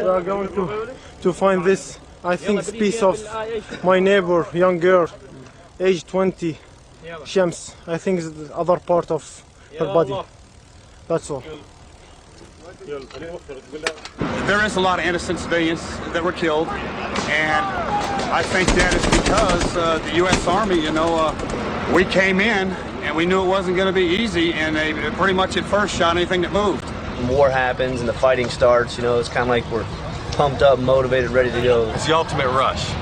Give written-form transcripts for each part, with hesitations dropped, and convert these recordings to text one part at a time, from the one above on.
we are going to find this, I think, piece of my neighbor, young girl, age 20, Shams. I think it's the other part of her body. That's all. There is a lot of innocent civilians that were killed, and I think that is because the U.S. Army, we came in and we knew it wasn't going to be easy, and they pretty much at first shot anything that moved. When war happens and the fighting starts, it's kind of like we're pumped up, motivated, ready to go. It's the ultimate rush,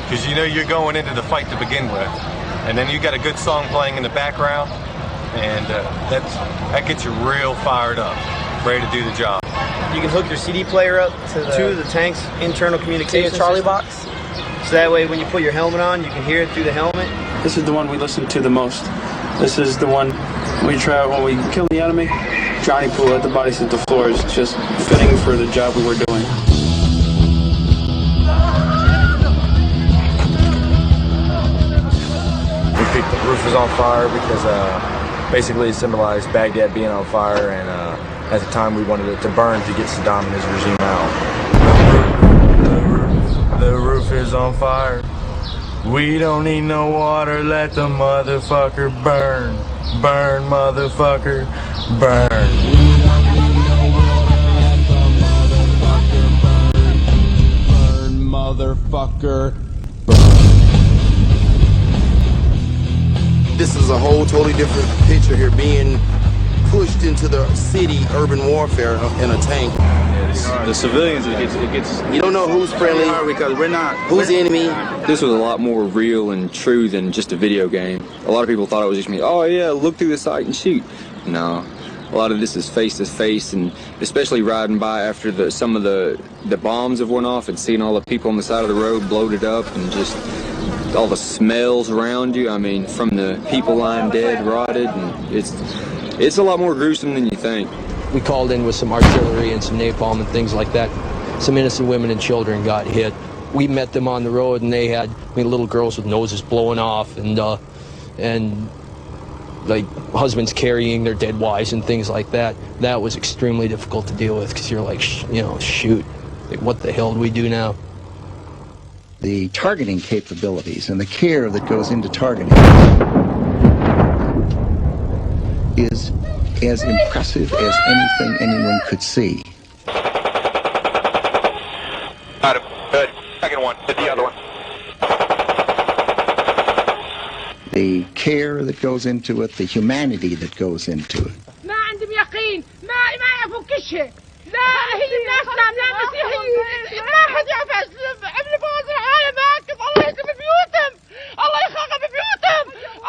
because you're going into the fight to begin with, and then you got a good song playing in the background, and that gets you real fired up, ready to do the job. You can hook your CD player up to the tank's internal communication Charlie box. So that way when you put your helmet on, you can hear it through the helmet. This is the one we listen to the most. This is the one we try when we kill the enemy. Johnny Poole at the bodies at the floor is just fitting for the job we were doing. We think the roof is on fire because basically it symbolized Baghdad being on fire, and at the time we wanted it to burn to get Saddam and his regime out. The roof is on fire. We don't need no water, let the motherfucker burn. Burn, motherfucker, burn. Burn, motherfucker, burn. This is a whole totally different picture here, being pushed into the city, urban warfare in a tank. The civilians, it gets. You don't know who's friendly because we're not. Who's the enemy. This was a lot more real and true than just a video game. A lot of people thought it was just me. Oh yeah, look through the sight and shoot. No, a lot of this is face to face, and especially riding by after some of the bombs have went off and seeing all the people on the side of the road bloated up and just all the smells around you. I mean, from the people lying dead, rotted, and it's a lot more gruesome than you think. We called in with some artillery and some napalm and things like that. Some innocent women and children got hit. We met them on the road, and they had little girls with noses blowing off, and like husbands carrying their dead wives and things like that. That was extremely difficult to deal with because you're like, shoot, like, what the hell do we do now? The targeting capabilities and the care that goes into targeting is as impressive as anything anyone could see. Got it. Good. Second one. Hit the other one. The care that goes into it, the humanity that goes into it. ما عندهم يقين ما يعرفوا كل شيء لا هي ناسنا لا مسيحيين ما حد يعرف عملوا بوظ العالم هكذا الله يخرب بيوتهم الله يخرب بيوتهم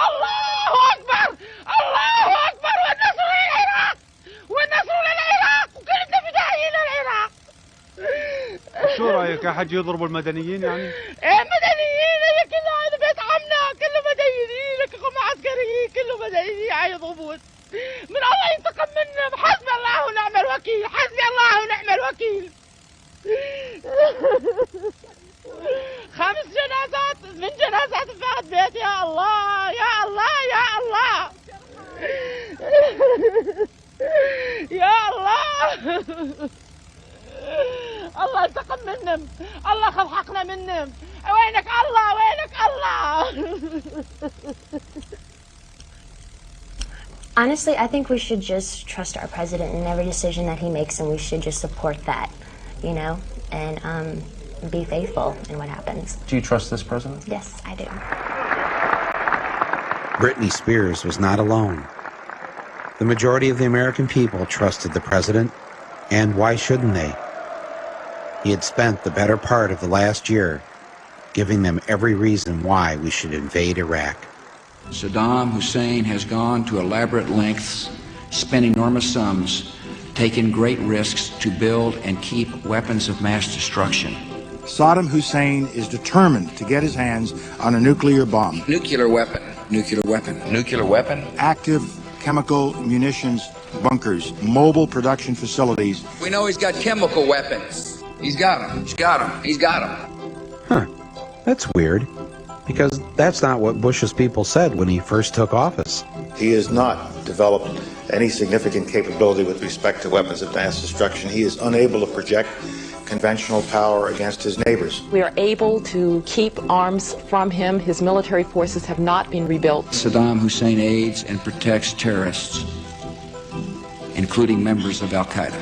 الله أكبر الله أكبر والنصر للعراق والنصر للعراق وكلنا فدائيين للعراق. شو رأيك يا حج يضربوا المدنيين يعني؟ إيه مدنيين هي كلها هذا بيت عمنا كله مدنيين لكم عسكريين كله مدنيين يضربون. من الله ينتقم منهم حسبي الله ونعم الوكيل حسبي الله ونعم الوكيل. 5 جنازات من جنازات فقد بيت يا الله يا الله يا الله يا الله الله انتقم منهم الله خذ حقنا منهم وينك الله وينك الله. Honestly, I think we should just trust our president in every decision that he makes, and we should just support that, and be faithful in what happens. Do you trust this president? Yes, I do. Britney Spears was not alone. The majority of the American people trusted the president, and why shouldn't they? He had spent the better part of the last year giving them every reason why we should invade Iraq. Saddam Hussein has gone to elaborate lengths, spent enormous sums, taken great risks to build and keep weapons of mass destruction. Saddam Hussein is determined to get his hands on a nuclear bomb. Nuclear weapon. Nuclear weapon. Nuclear weapon. Active chemical munitions bunkers, mobile production facilities. We know he's got chemical weapons. He's got them. He's got them. He's got them. Huh. That's weird, because that's not what Bush's people said when he first took office. He has not developed any significant capability with respect to weapons of mass destruction. He is unable to project conventional power against his neighbors. We are able to keep arms from him. His military forces have not been rebuilt. Saddam Hussein aids and protects terrorists, including members of Al-Qaeda.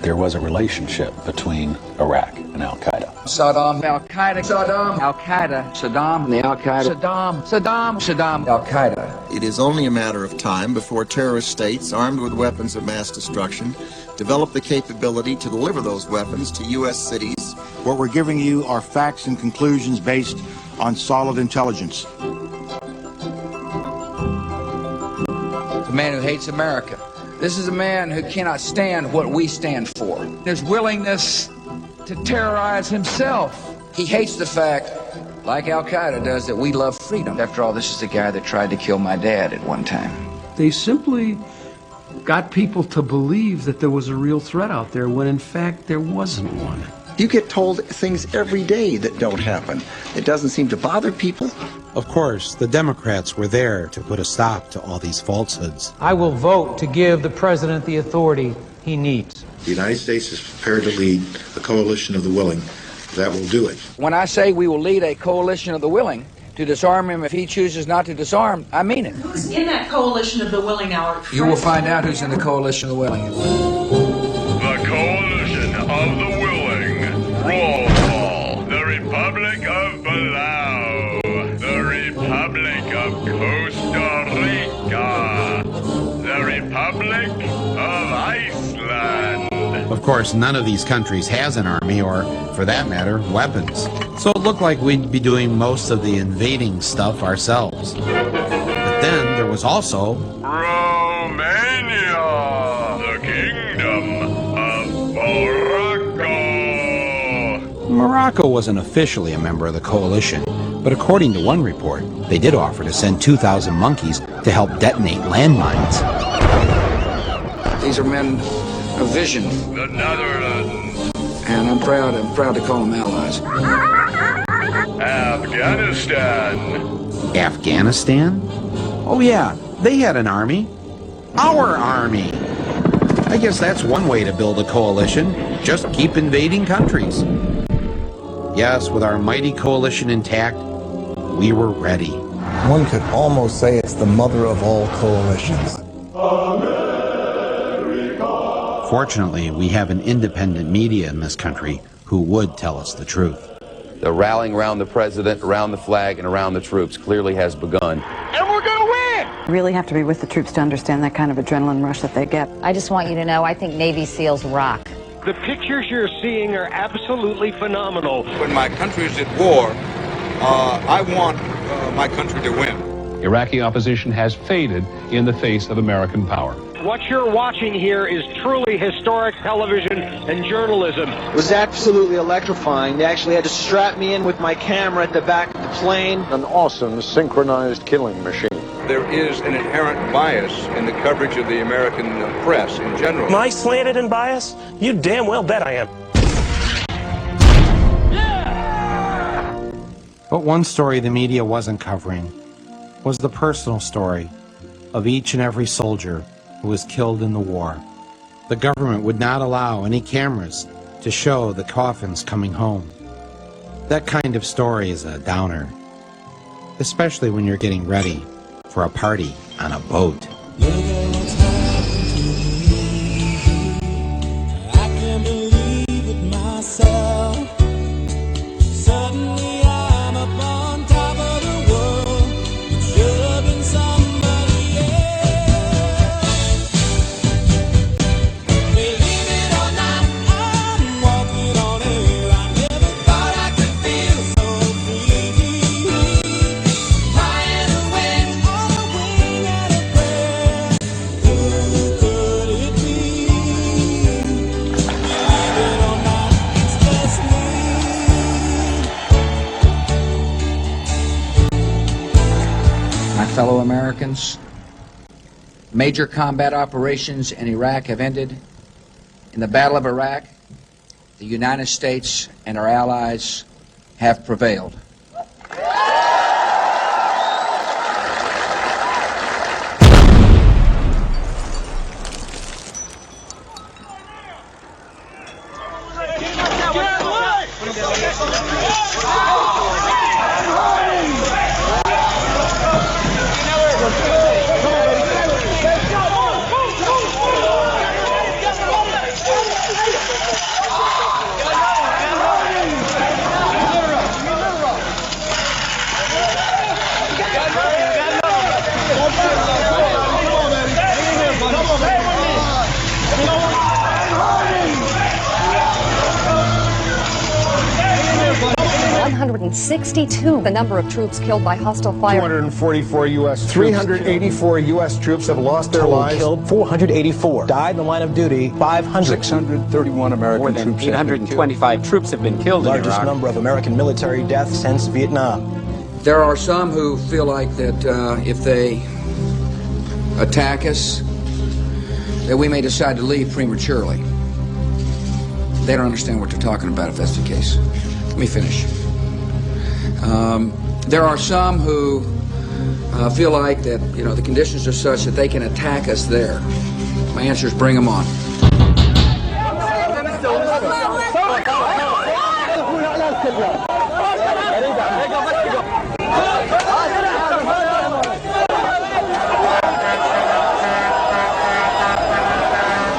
There was a relationship between Iraq and Al-Qaeda. Saddam, Al-Qaeda, Saddam, Al-Qaeda, Saddam, the Al-Qaeda, Saddam, Al-Qaeda. It is only a matter of time before terrorist states armed with weapons of mass destruction develop the capability to deliver those weapons to U.S. cities. What we're giving you are facts and conclusions based on solid intelligence. It's a man who hates America. This is a man who cannot stand what we stand for. His willingness to terrorize himself. He hates the fact, like Al-Qaeda does, that we love freedom. After all, this is the guy that tried to kill my dad at one time. They simply got people to believe that there was a real threat out there when in fact there wasn't one. You get told things every day that don't happen. It doesn't seem to bother people. Of course, the Democrats were there to put a stop to all these falsehoods. I will vote to give the president the authority he needs. The United States is prepared to lead a coalition of the willing that will do it. When I say we will lead a coalition of the willing to disarm him if he chooses not to disarm, I mean it. Who's in that coalition of the willing now? You will find out who's in the coalition of the willing. The coalition of the willing. Roll call. The Republic of Palau. The Republic of Costa Rica. The Republic of Iceland. Of course, none of these countries has an army or, for that matter, weapons. So it looked like we'd be doing most of the invading stuff ourselves. But then there was also Romania, the Kingdom of Morocco. Morocco wasn't officially a member of the coalition, but according to one report, they did offer to send 2,000 monkeys to help detonate landmines. These are men of vision. The Netherlands. And I'm proud to call them allies. Afghanistan. Afghanistan? Oh yeah, they had an army. Our army. I guess that's one way to build a coalition. Just keep invading countries. Yes, with our mighty coalition intact, we were ready. One could almost say it's the mother of all coalitions. Fortunately, we have an independent media in this country who would tell us the truth. The rallying around the president, around the flag, and around the troops clearly has begun. And we're going to win! You really have to be with the troops to understand that kind of adrenaline rush that they get. I just want you to know, I think Navy SEALs rock. The pictures you're seeing are absolutely phenomenal. When my country is at war, I want my country to win. Iraqi opposition has faded in the face of American power. What you're watching here is truly historic television and journalism. It was absolutely electrifying. They actually had to strap me in with my camera at the back of the plane. An awesome synchronized killing machine. There is an inherent bias in the coverage of the American press in general. Am I slanted and biased? You damn well bet I am. But one story the media wasn't covering was the personal story of each and every soldier who was killed in the war. The government would not allow any cameras to show the coffins coming home. That kind of story is a downer, especially when you're getting ready for a party on a boat. I can't believe it myself. Suddenly I'm up on top of the world. It should have been somebody else. Believe it or not, I'm walking on air. I never thought I could feel so free. Flying away on a wing and a prayer. Who could it be? Believe it or not, it's just me. My fellow Americans, major combat operations in Iraq have ended. In the Battle of Iraq, the United States and our allies have prevailed. $162, the number of troops killed by hostile fire. 244 U.S. 384 U.S. troops have lost their lives. Killed 484. Died in the line of duty 500. 631 American More than troops. 825 troops have been killed in Iraq. Largest number of American military deaths since Vietnam. There are some who feel like that if they attack us, that we may decide to leave prematurely. They don't understand what they're talking about if that's the case. Let me finish. There are some who feel like that, you know, the conditions are such that they can attack us there. My answer is bring them on.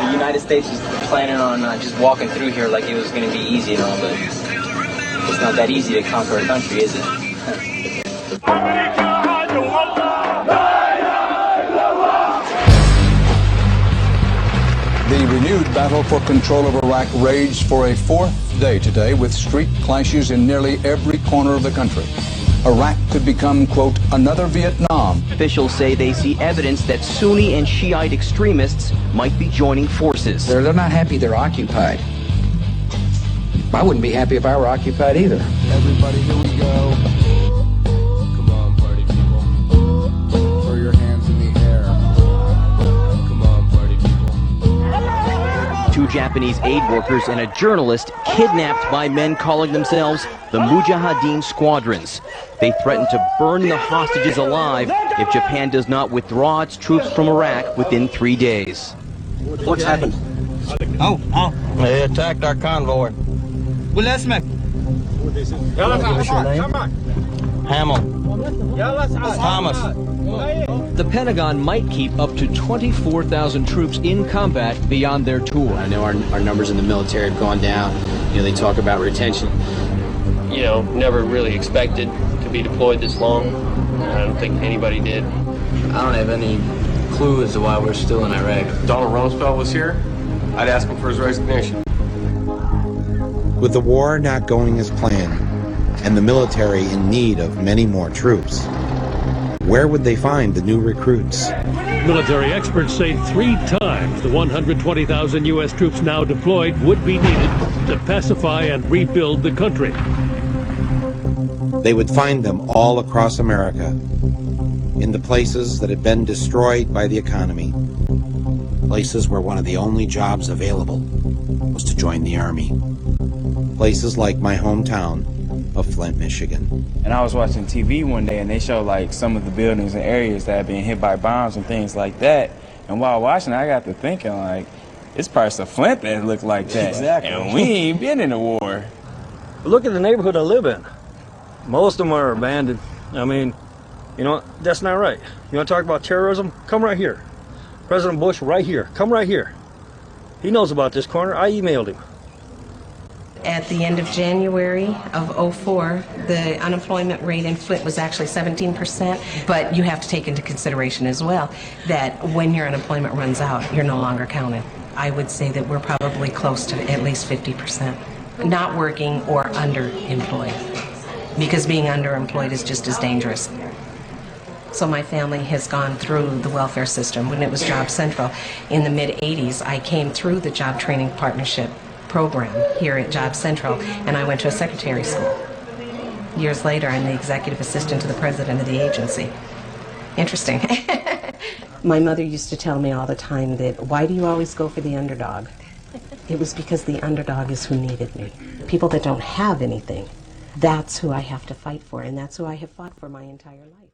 The United States was planning on just walking through here like it was going to be easy and all, but it's not that easy to conquer a country, is it? The renewed battle for control of Iraq raged for a fourth day today with street clashes in nearly every corner of the country. Iraq could become, quote, another Vietnam. Officials say they see evidence that Sunni and Shiite extremists might be joining forces. They're not happy they're occupied. I wouldn't be happy if I were occupied either. Everybody, here we go. Come on, party people. Throw your hands in the air. Come on, party people. Two Japanese aid workers and a journalist kidnapped by men calling themselves the Mujahideen Squadrons. They threaten to burn the hostages alive if Japan does not withdraw its troops from Iraq within 3 days. What's happened? They attacked our convoy. Hamill. Thomas. The Pentagon might keep up to 24,000 troops in combat beyond their tour. I know our numbers in the military have gone down. You know, they talk about retention. You know, never really expected to be deployed this long. I don't think anybody did. I don't have any clue as to why we're still in Iraq. If Donald Rumsfeld was here, I'd ask him for his resignation. With the war not going as planned and the military in need of many more troops, where would they find the new recruits? Military experts say 3 times the 120,000 U.S. troops now deployed would be needed to pacify and rebuild the country. They would find them all across America, in the places that had been destroyed by the economy, places where one of the only jobs available was to join the Army. Places like my hometown of Flint, Michigan. And I was watching TV one day and they showed like some of the buildings and areas that had been hit by bombs and things like that. And while watching, I got to thinking like, it's parts of Flint that look like that. Exactly. And we ain't been in a war. Look at the neighborhood I live in. Most of them are abandoned. I mean, you know, that's not right. You want to talk about terrorism? Come right here. President Bush right here. Come right here. He knows about this corner. I emailed him. At the end of January of '04, the unemployment rate in Flint was actually 17%, but you have to take into consideration as well that when your unemployment runs out, you're no longer counted. I would say that we're probably close to at least 50% not working or underemployed, because being underemployed is just as dangerous. So my family has gone through the welfare system. When it was Job Central in the mid-'80s, I came through the Job Training Partnership program here at Job Central, and I went to a secretary school. Years later, I'm the executive assistant to the president of the agency. Interesting. My mother used to tell me all the time that, why do you always go for the underdog? It was because the underdog is who needed me. People that don't have anything, that's who I have to fight for, and that's who I have fought for my entire life.